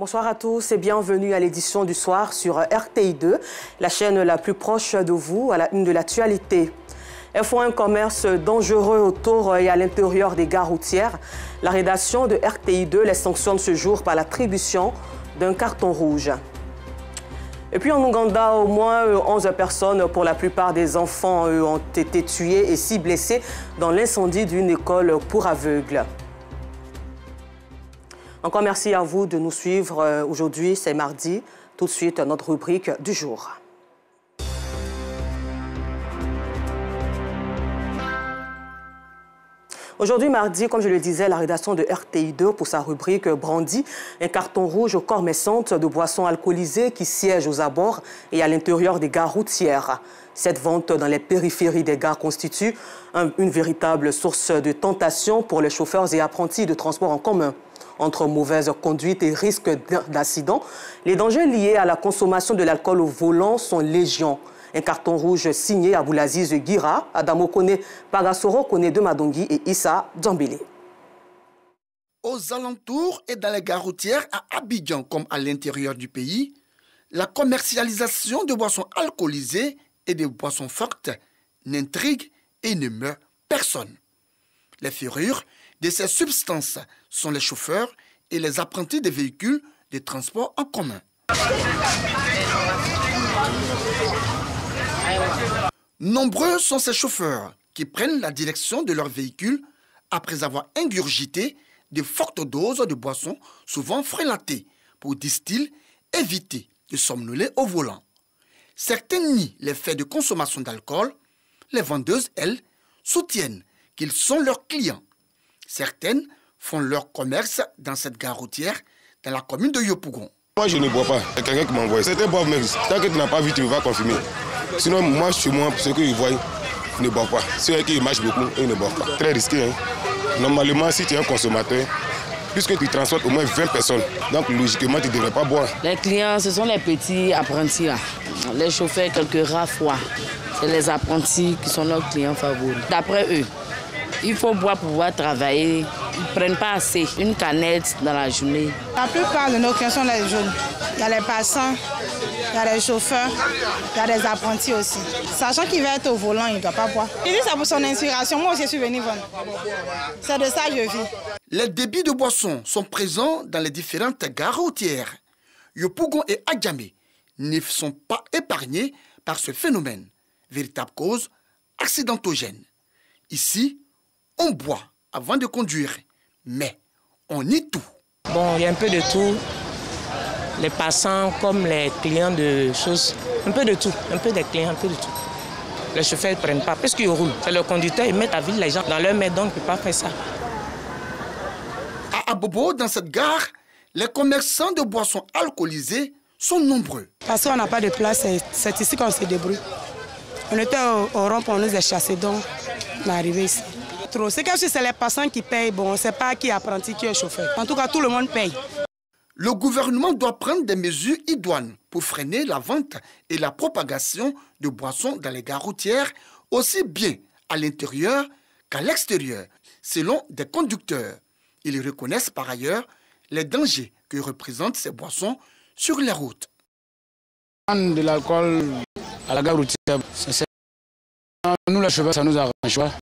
Bonsoir à tous et bienvenue à l'édition du soir sur RTI2, la chaîne la plus proche de vous à la une de l'actualité. Elles font un commerce dangereux autour et à l'intérieur des gares routières. La rédaction de RTI2 les sanctionne ce jour par l'attribution d'un carton rouge. Et puis en Ouganda, au moins 11 personnes, pour la plupart des enfants, ont été tuées et 6 blessés dans l'incendie d'une école pour aveugles. Encore merci à vous de nous suivre. Aujourd'hui, c'est mardi. Tout de suite, notre rubrique du jour. Aujourd'hui, mardi, comme je le disais, la rédaction de RTI2 pour sa rubrique brandit un carton rouge aux commerçantes de boissons alcoolisées qui siègent aux abords et à l'intérieur des gares routières. Cette vente dans les périphéries des gares constitue une véritable source de tentation pour les chauffeurs et apprentis de transport en commun. Entre mauvaise conduite et risque d'accident, les dangers liés à la consommation de l'alcool au volant sont légion. Un carton rouge signé Aboulaziz Guira, Adamo Kone, Pagasoro Kone de Madongi et Issa Djambélé. Aux alentours et dans les gares routières à Abidjan comme à l'intérieur du pays, la commercialisation de boissons alcoolisées et de boissons fortes n'intrigue et ne meurt personne. Les fureurs de ces substances sont les chauffeurs et les apprentis des véhicules de transport en commun. Nombreux sont ces chauffeurs qui prennent la direction de leur véhicule après avoir ingurgité de fortes doses de boissons souvent frelatées pour, disent-ils, éviter de somnoler au volant. Certains nient les faits de consommation d'alcool. Les vendeuses, elles, soutiennent qu'ils sont leurs clients. Certaines font leur commerce dans cette gare routière dans la commune de Yopougon. Moi, je ne bois pas. C'est quelqu'un qui m'envoie. C'est un pauvre mec. Tant que tu n'as pas vu, tu vas confirmer. Sinon, moi, chez moi, ceux qui voient, ne boivent pas. Ceux qui marchent beaucoup, ils ne boivent pas. Très risqué. Hein? Normalement, si tu es un consommateur, puisque tu transportes au moins 20 personnes, donc logiquement, tu ne devrais pas boire. Les clients, ce sont les petits apprentis, là. Les chauffeurs, quelques rares fois. C'est les apprentis qui sont leurs clients favoris. D'après eux, il faut boire pour pouvoir travailler. Ils ne prennent pas assez. Une canette dans la journée. La plupart de nos clients sont les jeunes. Il y a les passants, il y a les chauffeurs, il y a des apprentis aussi. Sachant qu'il va être au volant, il ne doit pas boire. Il dit ça pour son inspiration. Moi aussi, je suis venu vendre. C'est de ça que je vis. Les débits de boissons sont présents dans les différentes gares routières. Yopougon et Adjamé ne sont pas épargnés par ce phénomène. Véritable cause accidentogène. Ici, on boit avant de conduire, mais on nie tout. Bon, il y a un peu de tout. Les passants comme les clients de choses, un peu de tout, un peu des clients, un peu de tout. Les chauffeurs ne prennent pas, parce qu'ils roulent. C'est le conducteur, ils mettent à ville les gens dans leur main, donc ils ne peuvent pas faire ça. À Abobo, dans cette gare, les commerçants de boissons alcoolisées sont nombreux. Parce qu'on n'a pas de place, c'est ici qu'on se débrouille. On était au rond-point, on nous a chassés, donc on est arrivé ici. C'est comme si c'est les passants qui payent, bon, c'est pas qui est apprenti, qui est chauffeur. En tout cas, tout le monde paye. Le gouvernement doit prendre des mesures idoines pour freiner la vente et la propagation de boissons dans les gares routières, aussi bien à l'intérieur qu'à l'extérieur, selon des conducteurs. Ils reconnaissent par ailleurs les dangers que représentent ces boissons sur les routes. De l'alcool à la gare routière, nous les chauffeurs, ça nous arrange pas.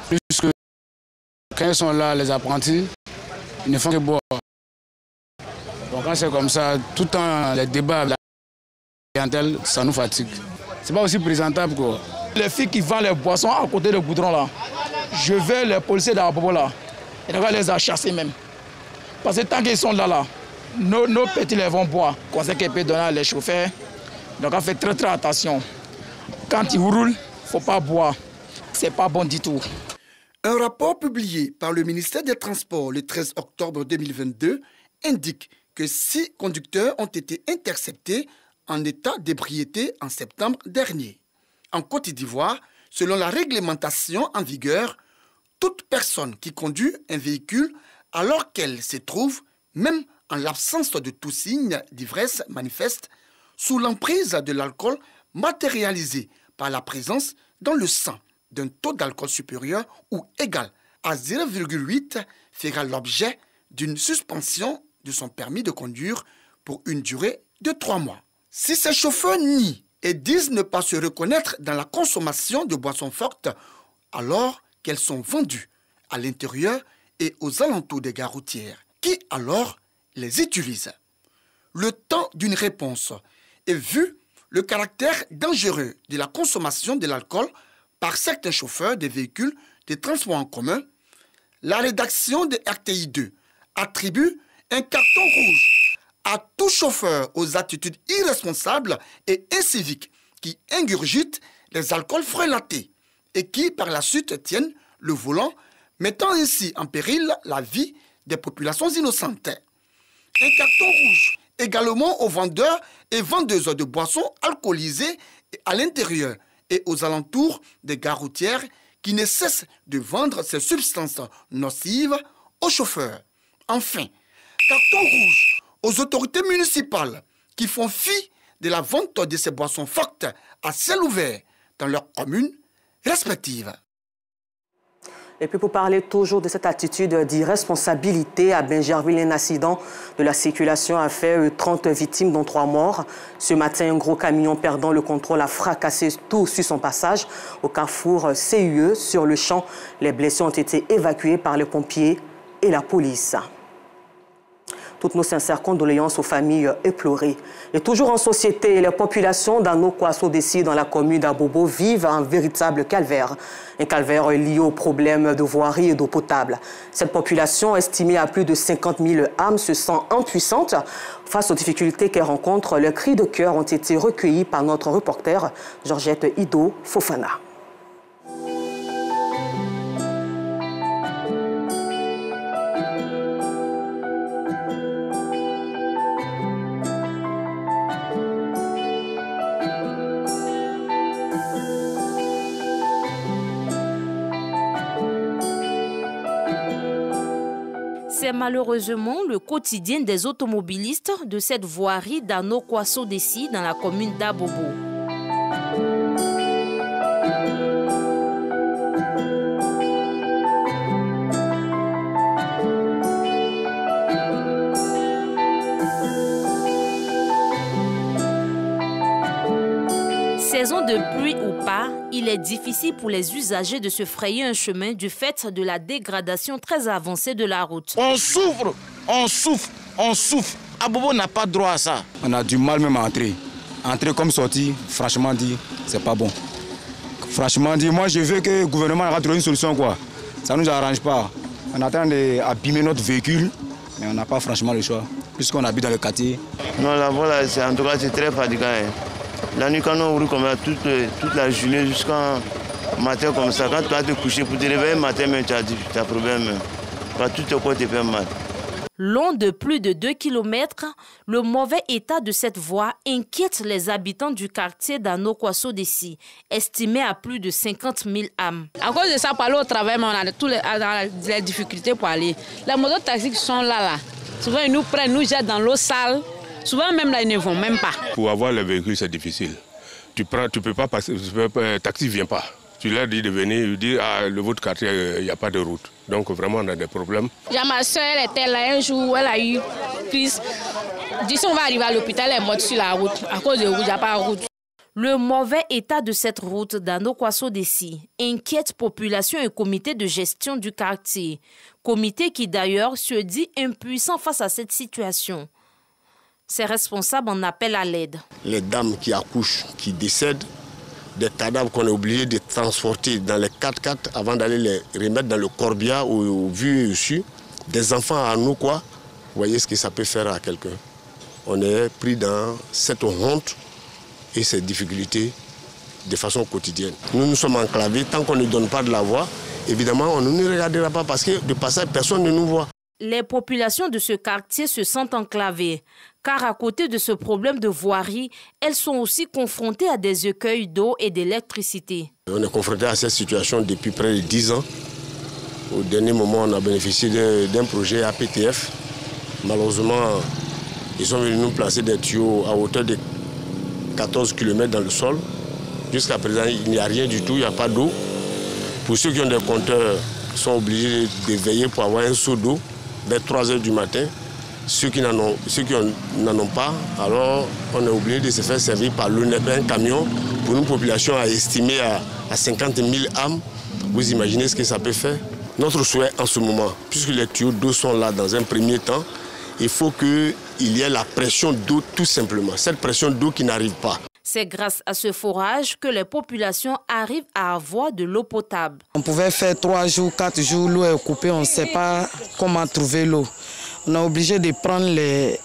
Puisque quand ils sont là, les apprentis, ils ne font que boire. Donc quand c'est comme ça, tout le temps, les débats avec la clientèle, ça nous fatigue. C'est pas aussi présentable quoi. Les filles qui vendent les boissons à côté du goudron là, je vais les policiers d'Abobo là, et on va les chasser même. Parce que tant qu'ils sont là, nos petits les vont boire. Conseil qu'ils peuvent donner à les chauffeurs. Donc on fait très attention. Quand ils roulent, il ne faut pas boire. C'est pas bon du tout. Un rapport publié par le ministère des Transports le 13 octobre 2022 indique que 6 conducteurs ont été interceptés en état d'ébriété en septembre dernier. En Côte d'Ivoire, selon la réglementation en vigueur, toute personne qui conduit un véhicule alors qu'elle se trouve, même en l'absence de tout signe d'ivresse manifeste, sous l'emprise de l'alcool matérialisé par la présence dans le sang d'un taux d'alcool supérieur ou égal à 0,8 fera l'objet d'une suspension de son permis de conduire pour une durée de 3 mois. Si ces chauffeurs nient et disent ne pas se reconnaître dans la consommation de boissons fortes, alors qu'elles sont vendues à l'intérieur et aux alentours des gares routières, qui alors les utilisent? Le temps d'une réponse et vu le caractère dangereux de la consommation de l'alcool par certains chauffeurs des véhicules de transport en commun, la rédaction de RTI 2 attribue un carton rouge à tout chauffeur aux attitudes irresponsables et inciviques qui ingurgitent les alcools frelatés et qui par la suite tiennent le volant, mettant ainsi en péril la vie des populations innocentes. Un carton rouge également aux vendeurs et vendeuses de boissons alcoolisées à l'intérieur et aux alentours des gares routières qui ne cessent de vendre ces substances nocives aux chauffeurs. Enfin, carton rouge aux autorités municipales qui font fi de la vente de ces boissons fortes à ciel ouvert dans leurs communes respectives. Et puis pour parler toujours de cette attitude d'irresponsabilité, à Bingerville, un accident de la circulation a fait 30 victimes, dont 3 morts. Ce matin, un gros camion perdant le contrôle a fracassé tout sur son passage au carrefour CUE. Sur le champ, les blessés ont été évacués par les pompiers et la police. Toutes nos sincères condoléances aux familles éplorées. Et toujours en société, les populations d'Ano-Kwasso-Dessi dans la commune d'Abobo vivent un véritable calvaire. Un calvaire lié aux problèmes de voirie et d'eau potable. Cette population, estimée à plus de 50 000 âmes, se sent impuissante face aux difficultés qu'elle rencontre. Les cris de cœur ont été recueillis par notre reporter Georgette Ido Fofana. C'est malheureusement le quotidien des automobilistes de cette voirie d'Ano-Kwasso-Dessi dans la commune d'Abobo. Saison de pluie ou pas, il est difficile pour les usagers de se frayer un chemin du fait de la dégradation très avancée de la route. On souffre, on souffre, on souffre. Abobo n'a pas droit à ça. On a du mal même à entrer. Entrer comme sortir, franchement dit, c'est pas bon. Franchement dit, moi je veux que le gouvernement ait trouvé une solution quoi. Ça ne nous arrange pas. On est en train d'abîmer notre véhicule, mais on n'a pas franchement le choix, puisqu'on habite dans le quartier. Non, là, voilà, en tout cas c'est très fatigant. La nuit, quand on roule comme ça, toute la journée jusqu'à matin comme ça, quand tu vas te coucher pour te réveiller matin, tu as problème. Tout te corps te fait mal. Long de plus de 2 km, le mauvais état de cette voie inquiète les habitants du quartier d'Ano-Kwasso-Dessi, estimé à plus de 50 000 âmes. À cause de ça, pour aller au travail, on a toutes les difficultés pour aller. Les mototaxis qui sont là, souvent ils nous prennent, nous jettent dans l'eau sale. Souvent même là, ils ne vont même pas. Pour avoir le véhicule, c'est difficile. Tu peux pas passer, le taxi ne vient pas. Tu leur dis de venir, ils disent le votre quartier, il n'y a pas de route. Donc vraiment, on a des problèmes. Ma soeur, elle était là un jour, elle a eu crise. D'ici, on va arriver à l'hôpital, elle est morte sur la route. À cause de route, il n'y a pas de route. Le mauvais état de cette route d'Ano-Kwasso-Dessi inquiète population et comité de gestion du quartier. Comité qui d'ailleurs se dit impuissant face à cette situation. Ces responsables en appellent à l'aide. Les dames qui accouchent, qui décèdent, des cadavres qu'on est obligé de transporter dans les 4x4 avant d'aller les remettre dans le corbillard ou vu et reçu. Des enfants à nous, quoi. Vous voyez ce que ça peut faire à quelqu'un. On est pris dans cette honte et ces difficultés de façon quotidienne. Nous sommes enclavés. Tant qu'on ne donne pas de la voix, évidemment, on ne nous regardera pas parce que de passage, personne ne nous voit. Les populations de ce quartier se sentent enclavées, car à côté de ce problème de voirie, elles sont aussi confrontées à des écueils d'eau et d'électricité. On est confronté à cette situation depuis près de 10 ans. Au dernier moment, on a bénéficié d'un projet APTF. Malheureusement, ils sont venus nous placer des tuyaux à hauteur de 14 km dans le sol. Jusqu'à présent, il n'y a rien du tout, il n'y a pas d'eau. Pour ceux qui ont des compteurs, ils sont obligés de veiller pour avoir un seau d'eau vers 3 h du matin. Ceux qui n'en ont pas, alors on est obligé de se faire servir par un camion pour une population estimée à 50 000 âmes. Vous imaginez ce que ça peut faire? Notre souhait en ce moment, puisque les tuyaux d'eau sont là dans un premier temps, il faut qu'il y ait la pression d'eau tout simplement. Cette pression d'eau qui n'arrive pas. C'est grâce à ce forage que les populations arrivent à avoir de l'eau potable. On pouvait faire 3 jours, 4 jours, l'eau est coupée, on ne sait pas comment trouver l'eau. On est obligé de prendre les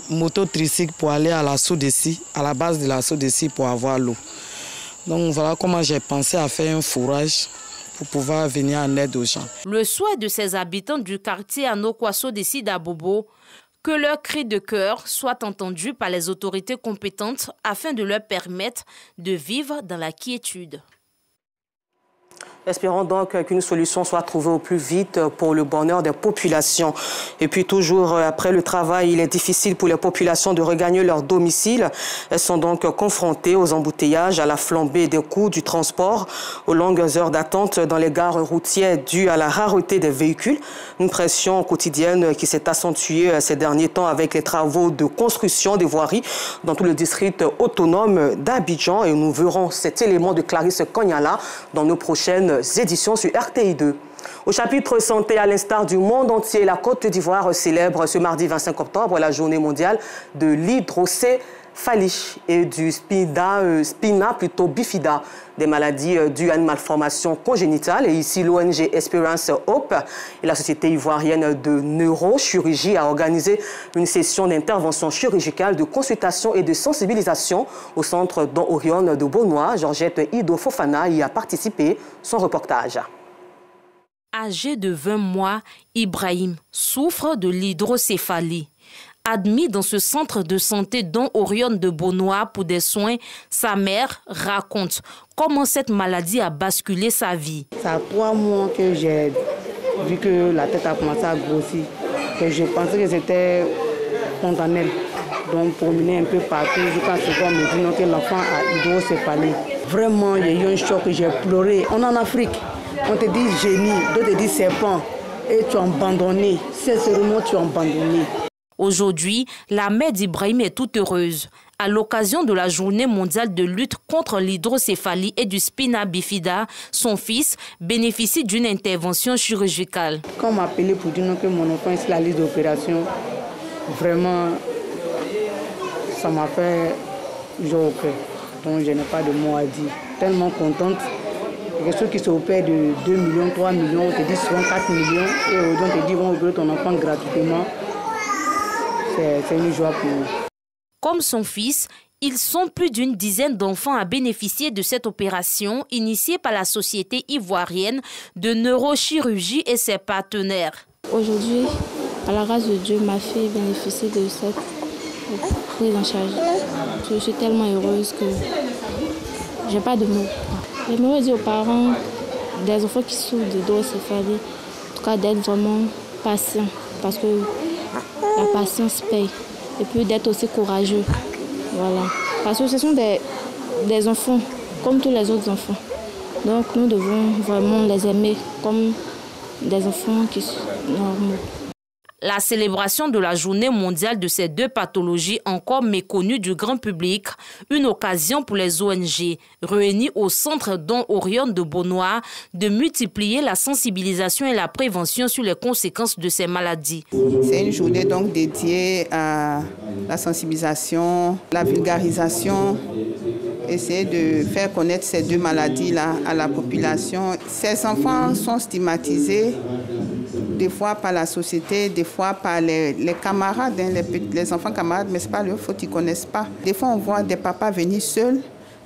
motos tricycles pour aller à la Sodeci, à la base de la Sodeci pour avoir l'eau. Donc voilà comment j'ai pensé à faire un forage pour pouvoir venir en aide aux gens. Le souhait de ces habitants du quartier Anokwa-Sodeci d'Abobo, que leurs cris de cœur soient entendus par les autorités compétentes afin de leur permettre de vivre dans la quiétude. Espérons donc qu'une solution soit trouvée au plus vite pour le bonheur des populations. Et puis toujours après le travail, il est difficile pour les populations de regagner leur domicile. Elles sont donc confrontées aux embouteillages, à la flambée des coûts du transport, aux longues heures d'attente dans les gares routières dues à la rareté des véhicules. Une pression quotidienne qui s'est accentuée ces derniers temps avec les travaux de construction des voiries dans tout le district autonome d'Abidjan. Et nous verrons cet élément de Clarisse Konyala dans nos prochaines éditions sur RTI2. Au chapitre santé, à l'instar du monde entier, la Côte d'Ivoire célèbre ce mardi 25 octobre la journée mondiale de l'hydrocéphalie et du spina bifida, des maladies dues à une malformation congénitale. Et ici, l'ONG Experience Hope et la Société ivoirienne de neurochirurgie a organisé une session d'intervention chirurgicale, de consultation et de sensibilisation au centre Don Orion de Bonois. Georgette Ido Fofana y a participé. Son reportage. Âgé de 20 mois, Ibrahim souffre de l'hydrocéphalie. Admis dans ce centre de santé Don Orion de Bonois pour des soins, sa mère raconte comment cette maladie a basculé sa vie. Ça a 3 mois que j'ai vu que la tête a commencé à grossir, que je pensais que c'était spontané. Donc promener un peu partout jusqu'à ce qu'on me dit non, que l'enfant a hydrocéphalie. Vraiment, il y a eu un choc, j'ai pleuré. On est en Afrique, on te dit génie, d'autres te disent serpent, et tu es abandonné. Sincèrement, tu es abandonné. Aujourd'hui, la mère d'Ibrahim est toute heureuse. À l'occasion de la journée mondiale de lutte contre l'hydrocéphalie et du spina bifida, son fils bénéficie d'une intervention chirurgicale. Quand on m'a appelé pour dire que mon enfant est sur la liste d'opération, vraiment, ça m'a fait genre au cœur. Donc je n'ai pas de mots à dire. Tellement contente. Quelque chose qui s'opère de 2 millions, 3 millions, on te dit souvent 4 millions. Et aujourd'hui, on te dit, on opère ton enfant gratuitement. C'est une joie pour nous. Comme son fils, ils sont plus d'une dizaine d'enfants à bénéficier de cette opération initiée par la Société ivoirienne de neurochirurgie et ses partenaires. Aujourd'hui, à la grâce de Dieu, ma fille bénéficie de cette prise en charge. Je suis tellement heureuse que je n'ai pas de mots. J'aimerais dire aux parents des enfants qui souffrent d'hydrocéphalie, en tout cas d'être vraiment patients, parce que la patience paye. Et puis d'être aussi courageux. Voilà. Parce que ce sont des enfants, comme tous les autres enfants. Donc nous devons vraiment les aimer comme des enfants qui sont normaux. La célébration de la journée mondiale de ces deux pathologies encore méconnues du grand public, une occasion pour les ONG réunies au centre Don Orion de Bonois de multiplier la sensibilisation et la prévention sur les conséquences de ces maladies. C'est une journée donc dédiée à la sensibilisation, la vulgarisation, essayer de faire connaître ces deux maladies-là à la population. Ces enfants sont stigmatisés, des fois par la société, des fois par les camarades, hein, les enfants camarades, mais ce n'est pas leur faute, ils ne connaissent pas. Des fois, on voit des papas venir seuls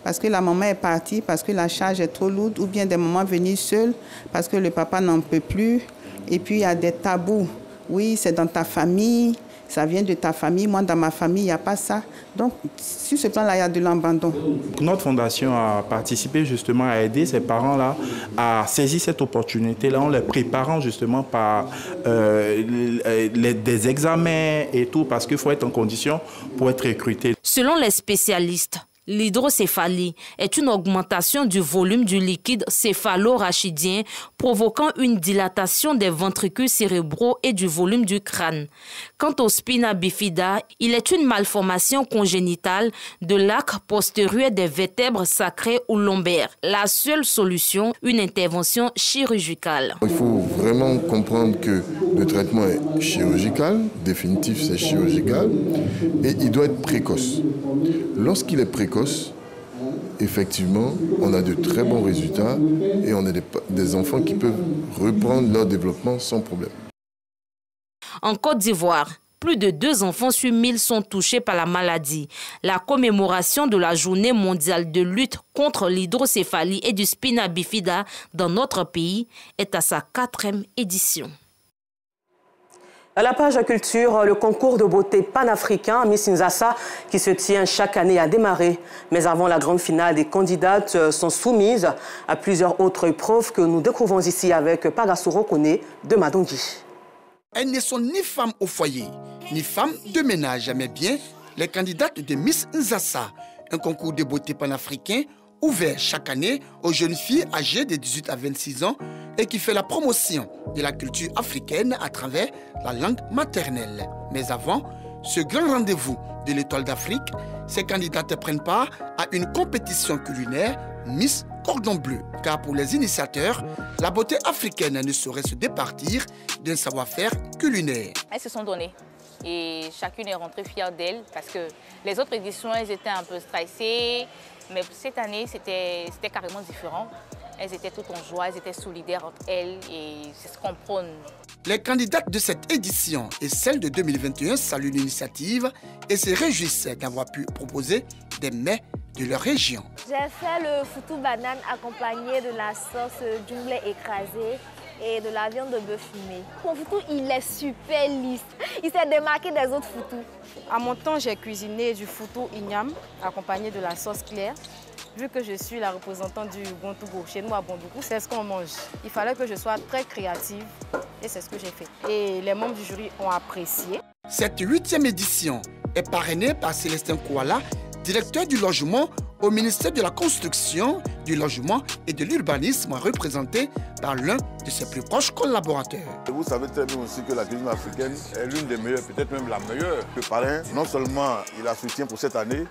parce que la maman est partie, parce que la charge est trop lourde, ou bien des mamans venir seuls parce que le papa n'en peut plus. Et puis, il y a des tabous. Oui, c'est dans ta famille, ça vient de ta famille. Moi, dans ma famille, il n'y a pas ça. Donc, sur ce plan-là, il y a de l'abandon. Notre fondation a participé justement à aider ces parents-là à saisir cette opportunité-là en les préparant justement par des examens et tout, parce qu'il faut être en condition pour être recruté. Selon les spécialistes, L'hydrocéphalie est une augmentation du volume du liquide céphalo-rachidien provoquant une dilatation des ventricules cérébraux et du volume du crâne. Quant au spina bifida, il est une malformation congénitale de l'arc postérieur des vertèbres sacrées ou lombaires. La seule solution, une intervention chirurgicale. Il faut vraiment comprendre que le traitement est chirurgical, définitif c'est chirurgical, et il doit être précoce. Lorsqu'il est précoce, effectivement, on a de très bons résultats et on a des enfants qui peuvent reprendre leur développement sans problème. En Côte d'Ivoire, plus de 2 enfants sur 1000 sont touchés par la maladie. La commémoration de la journée mondiale de lutte contre l'hydrocéphalie et du spina bifida dans notre pays est à sa 4e édition. À la page culture, le concours de beauté panafricain Miss Nzassa qui se tient chaque année a démarré. Mais avant la grande finale, des candidates sont soumises à plusieurs autres épreuves que nous découvrons ici avec Pagasoro Kone de Madongi. Elles ne sont ni femmes au foyer, ni femmes de ménage, mais bien les candidates de Miss Nzassa, un concours de beauté panafricain ouvert chaque année aux jeunes filles âgées de 18 à 26 ans et qui fait la promotion de la culture africaine à travers la langue maternelle. Mais avant ce grand rendez-vous de l'Étoile d'Afrique, ces candidates prennent part à une compétition culinaire Miss Cordon Bleu. Car pour les initiateurs, la beauté africaine ne saurait se départir d'un savoir-faire culinaire. Elles se sont données et chacune est rentrée fière d'elle parce que les autres éditions, elles étaient un peu stressées. Mais cette année, c'était carrément différent. Elles étaient toutes en joie, elles étaient solidaires entre elles et c'est ce qu'on prône. Les candidates de cette édition et celle de 2021 saluent l'initiative et se réjouissent d'avoir pu proposer des mets de leur région. J'ai fait le foutou banane accompagné de la sauce du blé écrasé et de la viande de bœuf fumée. Mon foutou, il est super lisse. Il s'est démarqué des autres foutous. À mon temps, j'ai cuisiné du foutou igname accompagné de la sauce claire. Vu que je suis la représentante du Bontougo, chez nous à Bondoukou, c'est ce qu'on mange. Il fallait que je sois très créative et c'est ce que j'ai fait. Et les membres du jury ont apprécié. Cette 8e édition est parrainée par Célestin Kouala, directeur du logement au ministère de la Construction, du Logement et de l'Urbanisme, représenté par l'un de ses plus proches collaborateurs. Vous savez très bien aussi que la cuisine africaine est l'une des meilleures, peut-être même la meilleure. Le parrain, non seulement il a soutien pour cette année,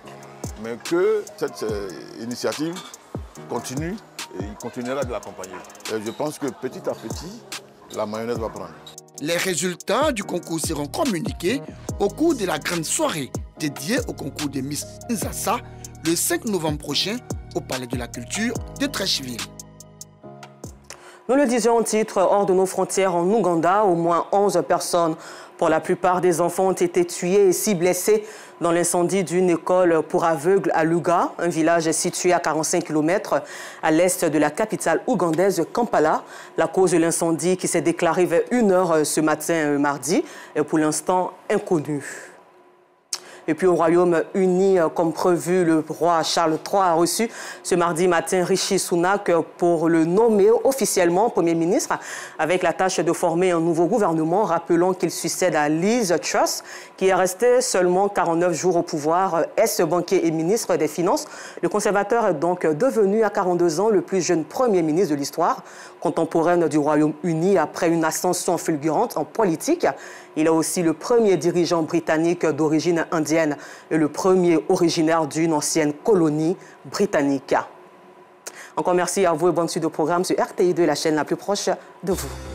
mais que cette initiative continue et il continuera de l'accompagner. Je pense que petit à petit, la mayonnaise va prendre. Les résultats du concours seront communiqués au cours de la grande soirée dédiée au concours de Miss Nzassa le 5 novembre prochain au Palais de la Culture de Treichville. Nous le disions en titre, hors de nos frontières en Ouganda, au moins 11 personnes, pour la plupart des enfants, ont été tués et 6 blessés dans l'incendie d'une école pour aveugles à Luga, un village situé à 45 km à l'est de la capitale ougandaise Kampala. La cause de l'incendie qui s'est déclarée vers 1h ce matin mardi est pour l'instant inconnue. Et puis au Royaume-Uni, comme prévu, le roi Charles III a reçu ce mardi matin Rishi Sunak pour le nommer officiellement Premier ministre avec la tâche de former un nouveau gouvernement. Rappelons qu'il succède à Liz Truss, qui est resté seulement 49 jours au pouvoir. Ex-banquier et ministre des Finances, le conservateur est donc devenu à 42 ans le plus jeune Premier ministre de l'histoire contemporaine du Royaume-Uni après une ascension fulgurante en politique. Il est aussi le premier dirigeant britannique d'origine indienne et le premier originaire d'une ancienne colonie britannique. Encore merci à vous et bonne suite au programme sur RTI2, la chaîne la plus proche de vous.